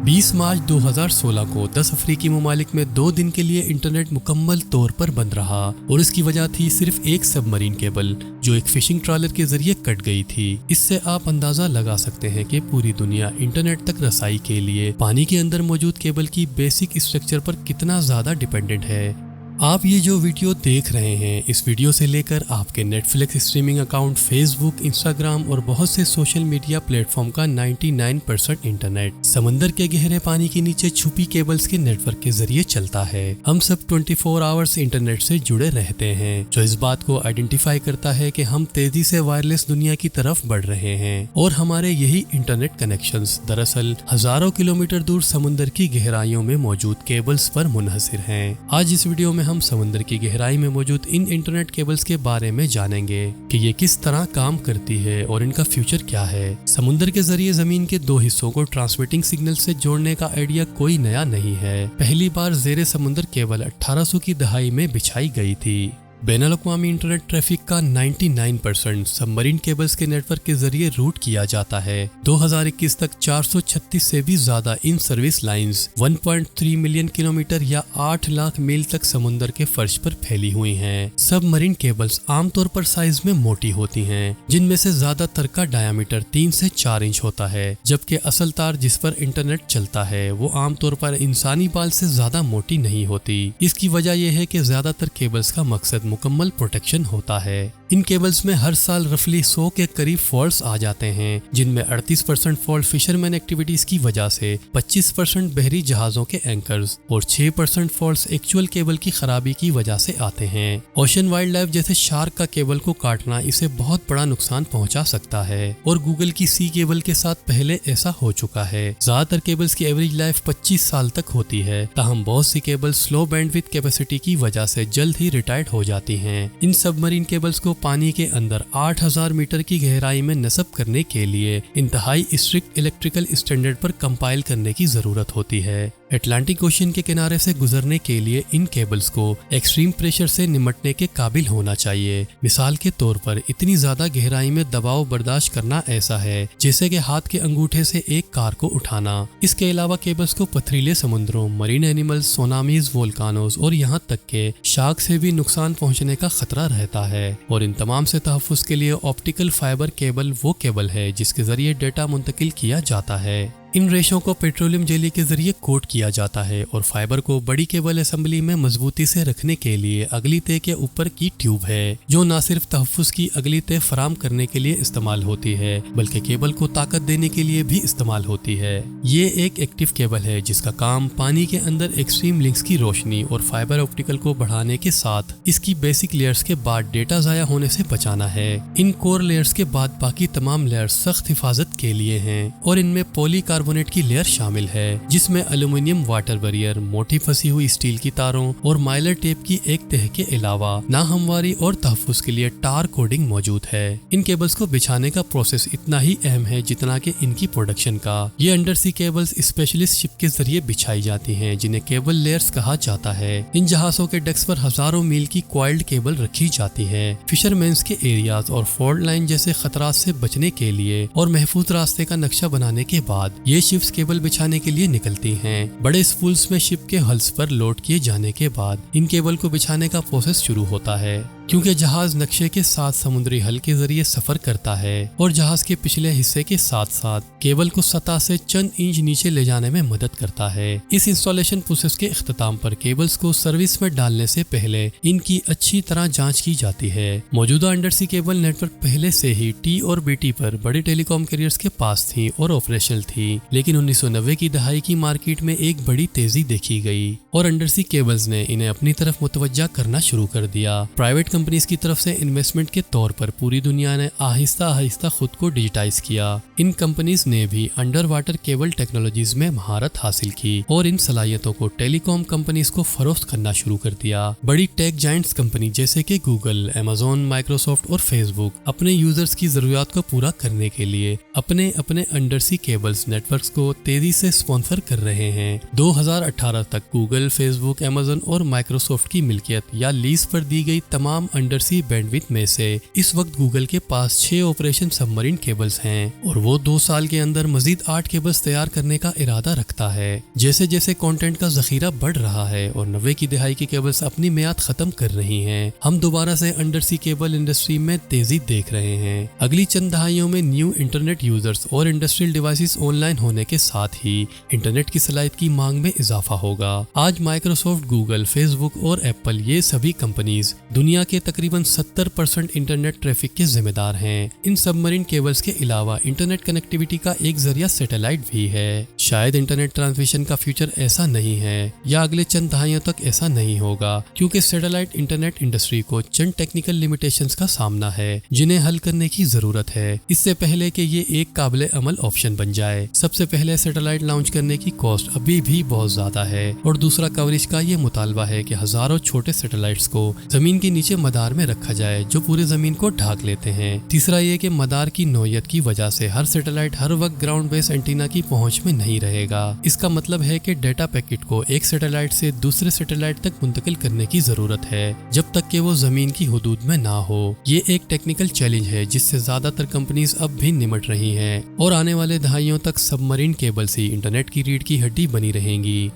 20 मार्च 2016 को 10 अफ्रीकी ममालिक में 2 दिन के लिए इंटरनेट मुकम्मल तौर पर बंद रहा और इसकी वजह थी सिर्फ एक सबमरीन केबल जो एक फिशिंग ट्रॉलर के जरिए कट गई थी। इससे आप अंदाजा लगा सकते हैं कि पूरी दुनिया इंटरनेट तक रसाई के लिए पानी के अंदर मौजूद केबल की बेसिक स्ट्रक्चर पर कितना ज्यादा डिपेंडेंट है। आप ये जो वीडियो देख रहे हैं, इस वीडियो से लेकर आपके Netflix streaming account, Facebook, Instagram और बहुत से सोशल मीडिया प्लेटफॉर्म का 99% इंटरनेट समंदर के गहरे पानी के नीचे छुपी केबल्स के नेटवर्क के जरिए चलता है। हम सब 24 आवर्स इंटरनेट से जुड़े रहते हैं, जो इस बात को आइडेंटिफाई करता है कि हम तेजी से वायरलेस दुनिया की तरफ बढ़ रहे हैं और हमारे यही इंटरनेट कनेक्शंस दरअसल हजारों किलोमीटर दूर समुद्र की गहराइयों में मौजूद केबल्स पर मुनहसिर हैं। आज इस वीडियो में हम समुद्र की गहराई में मौजूद इन इंटरनेट केबल्स के बारे में जानेंगे कि ये किस तरह काम करती है और इनका फ्यूचर क्या है। समुद्र के जरिए जमीन के 2 हिस्सों को ट्रांसमिटिंग सिग्नल से जोड़ने का आइडिया कोई नया नहीं है। पहली बार जेरे समुद्र केबल 1800 की दहाई में बिछाई गई थी। बैनुल-अक़वामी इंटरनेट ट्रैफिक का 99% सबमरीन केबल्स के नेटवर्क के जरिए रूट किया जाता है। 2021 तक 436 से भी ज्यादा in service lines 1.3 million kilometre या 8 लाख मील तक समुद्र के फर्श पर फैली हुई हैं। सबमरीन केबल्स आमतौर पर साइज में मोटी होती हैं, जिनमें से ज्यादातर का डायामीटर 3 से 4 इंच होता है, जबकि असल तार जिस पर इंटरनेट चलता है वो आमतौर पर इंसानी बाल से ज्यादा मोटी नहीं होती। इसकी वजह यह है कि ज्यादातर केबल्स का मकसद मुकम्मल प्रोटेक्शन होता है। इन केबल्स में हर साल रफली 100 के करीब फॉल्ट्स आ जाते हैं, जिनमें 38% फॉल्ट फिशरमैन एक्टिविटीज की वजह से, 25% बहरी जहाजों के एंकर्स और 6% फॉल्ट्स एक्चुअल केबल की खराबी की वजह से आते हैं। ओशन वाइल्ड लाइफ जैसे शार्क का केबल को काटना इसे बहुत बड़ा नुकसान पहुंचा सकता है और गूगल की सी केबल के साथ पहले ऐसा हो चुका है। ज्यादातर केबल्स की एवरेज लाइफ 25 साल तक होती है, ताहम बहुत सी केबल स्लो बैंडविड्थ कैपेसिटी की वजह से जल्द ही रिटायर्ड हो जाती हैं। इन सबमरीन केबल्स को पानी के अंदर 8000 मीटर की गहराई में नस्ब करने के लिए इंतहाई स्ट्रिक्ट इलेक्ट्रिकल स्टैंडर्ड पर कंपाइल करने की जरूरत होती है। अटलांटिक ओशन के किनारे से गुजरने के लिए इन केबल्स को एक्सट्रीम प्रेशर से निमटने के काबिल होना चाहिए। मिसाल के तौर पर इतनी ज्यादा गहराई में दबाव बर्दाश्त करना ऐसा है जैसे कि हाथ के अंगूठे से एक कार को उठाना। इसके अलावा केबल्स को पथरीले समुद्रों, मरीन एनिमल्स, सोनामीज, वोल्कानोज और यहाँ तक के शार्क से भी नुकसान पहुँचने का खतरा रहता है। और इन तमाम से तहफ़्फ़ुज़ के लिए ऑप्टिकल फाइबर केबल वो केबल है जिसके जरिए डेटा मुंतकिल किया जाता है। इन रेशों को पेट्रोलियम जेली के जरिए कोट किया जाता है और फाइबर को बड़ी केबल असेंबली में मजबूती से रखने के लिए अगली तह के ऊपर की ट्यूब है, जो न सिर्फ तहफ़्फ़ुज़ की अगली तह फराम करने के लिए इस्तेमाल होती है बल्कि केबल को ताकत देने के लिए भी इस्तेमाल होती है। ये एक एक्टिव केबल है जिसका काम पानी के अंदर एक्सट्रीम लिंक्स की रोशनी और फाइबर ऑप्टिकल को बढ़ाने के साथ इसकी बेसिक लेयर्स के बाद डेटा जाया होने से बचाना है। इन कोर लेयर्स के बाद बाकी तमाम लेयर्स सख्त हिफाजत के लिए हैं और इनमें पॉलीकार्बोनेट की लेयर शामिल है, जिसमें एल्यूमिनियम वाटर बैरियर, मोटी फंसी हुई स्टील की तारों और माइलर टेप की एक तह के अलावा नाहमवारी और तहफ़्फ़ुज़ के लिए टार कोडिंग मौजूद है। इन केबल्स को बिछाने का प्रोसेस इतना ही अहम है जितना कि इनकी प्रोडक्शन का। ये अंडर सी केबल्स स्पेशलिस्ट शिप के जरिए बिछाई जाती हैं, जिन्हें केबल लेयर्स कहा जाता है। इन जहाजों के डेक्स पर हजारों मील की कॉइल्ड केबल रखी जाती है। फिशरमैन्स के एरियाज और फॉल्ट लाइन जैसे खतरात से बचने के लिए और महफूज रास्ते का नक्शा बनाने के बाद ये शिप्स केबल बिछाने के लिए निकलती हैं। बड़े स्पूल्स में शिप के हल्स पर लोड किए जाने के बाद इन केबल को बिछाने का प्रोसेस शुरू होता है। क्योंकि जहाज नक्शे के साथ समुद्री हल के जरिए सफर करता है और जहाज के पिछले हिस्से के साथ साथ केबल को सतह से चंद इंच नीचे ले जाने में मदद करता है। इस इंस्टॉलेशन प्रोसेस के इख्तिताम पर केबल्स को सर्विस में डालने से पहले इनकी अच्छी तरह जांच की जाती है। मौजूदा अंडरसी केबल नेटवर्क पहले से ही टी और बीटी पर बड़े टेलीकॉम कैरियर्स के पास थी और ऑपरेशनल थी, लेकिन 1990 की दहाई की मार्केट में एक बड़ी तेजी देखी गई और अंडरसी केबल्स ने इन्हें अपनी तरफ मुतवज्जा करना शुरू कर दिया। प्राइवेट कंपनीज की तरफ से इन्वेस्टमेंट के तौर पर पूरी दुनिया ने आहिस्ता आहिस्ता खुद को डिजिटाइज किया। इन कंपनीज ने भी अंडर वाटर केबल टेक्नोलॉजीज में महारत हासिल की और इन सलाहियतों को टेलीकॉम कंपनीज को फरोख्त करना शुरू कर दिया। बड़ी टेक जायंट्स कंपनी जैसे कि गूगल, अमेज़न, माइक्रोसॉफ्ट और फेसबुक अपने यूजर्स की जरूरियात को पूरा करने के लिए अपने अपने अंडरसी केबल्स नेटवर्क्स को तेजी से स्पॉन्सर कर रहे हैं। 2018 तक गूगल, फेसबुक, अमेज़न और माइक्रोसॉफ्ट की मिल्कियत या लीज पर दी गई तमाम अंडर सी बैंडविड्थ में से इस वक्त गूगल के पास 6 ऑपरेशन सबमरीन केबल्स हैं और वो 2 साल के अंदर मजीद 8 केबल्स तैयार करने का इरादा रखता है। जैसे जैसे कंटेंट का जखीरा बढ़ रहा है और 90 की दहाई की केबल्स अपनी मियाद खत्म कर रही हैं, हम दोबारा से अंडर सी केबल इंडस्ट्री में तेजी देख रहे हैं। अगली चंद दहाइयों में न्यू इंटरनेट यूजर्स और इंडस्ट्रियल डिवाइसेस ऑनलाइन होने के साथ ही इंटरनेट की सलाहियत की मांग में इजाफा होगा। आज माइक्रोसॉफ्ट, गूगल, फेसबुक और एप्पल ये सभी कंपनीज दुनिया के तकरीबन 70% इंटरनेट ट्रैफिक के जिम्मेदार हैं। इन सबमरीन केबल्स के अलावा इंटरनेट कनेक्टिविटी का एक जरिया सैटेलाइट भी है। शायद इंटरनेट ट्रांसमिशन का फ्यूचर ऐसा नहीं है या अगले चंद दहाइयों तक ऐसा नहीं होगा, क्योंकि सैटेलाइट इंटरनेट इंडस्ट्री को चंद टेक्निकल लिमिटेशंस का सामना है जिन्हें हल करने की जरूरत है इससे पहले कि ये एक काबिल अमल ऑप्शन बन जाए। सबसे पहले सैटेलाइट लॉन्च करने की कॉस्ट अभी भी बहुत ज्यादा है और दूसरा कवरेज का ये मुतालबा है कि हजारों छोटे सैटेलाइट्स को जमीन के नीचे मदार में रखा जाए जो पूरे जमीन को ढाक लेते हैं। तीसरा ये कि मदार की नौयत की वजह से हर सैटेलाइट हर वक्त ग्राउंड बेस एंटीना की पहुंच में नहीं रहेगा। इसका मतलब है कि डेटा पैकेट को एक सैटेलाइट से दूसरे सैटेलाइट तक मुंतकिल करने की जरूरत है जब तक कि वो जमीन की हुदूद में ना हो। ये एक टेक्निकल चैलेंज है जिससे ज्यादातर कंपनीज अब भी निमट रही हैं और आने वाले दहाइयों तक सबमरीन केबल्स ही इंटरनेट की रीढ़ की हड्डी बनी रहेंगी।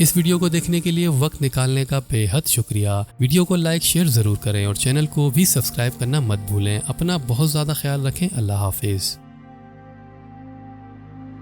इस वीडियो को देखने के लिए वक्त निकालने का बेहद शुक्रिया। वीडियो को लाइक शेयर जरूर करें और चैनल को भी सब्सक्राइब करना मत भूलें। अपना बहुत ज़्यादा ख्याल रखें। अल्लाह हाफिज़।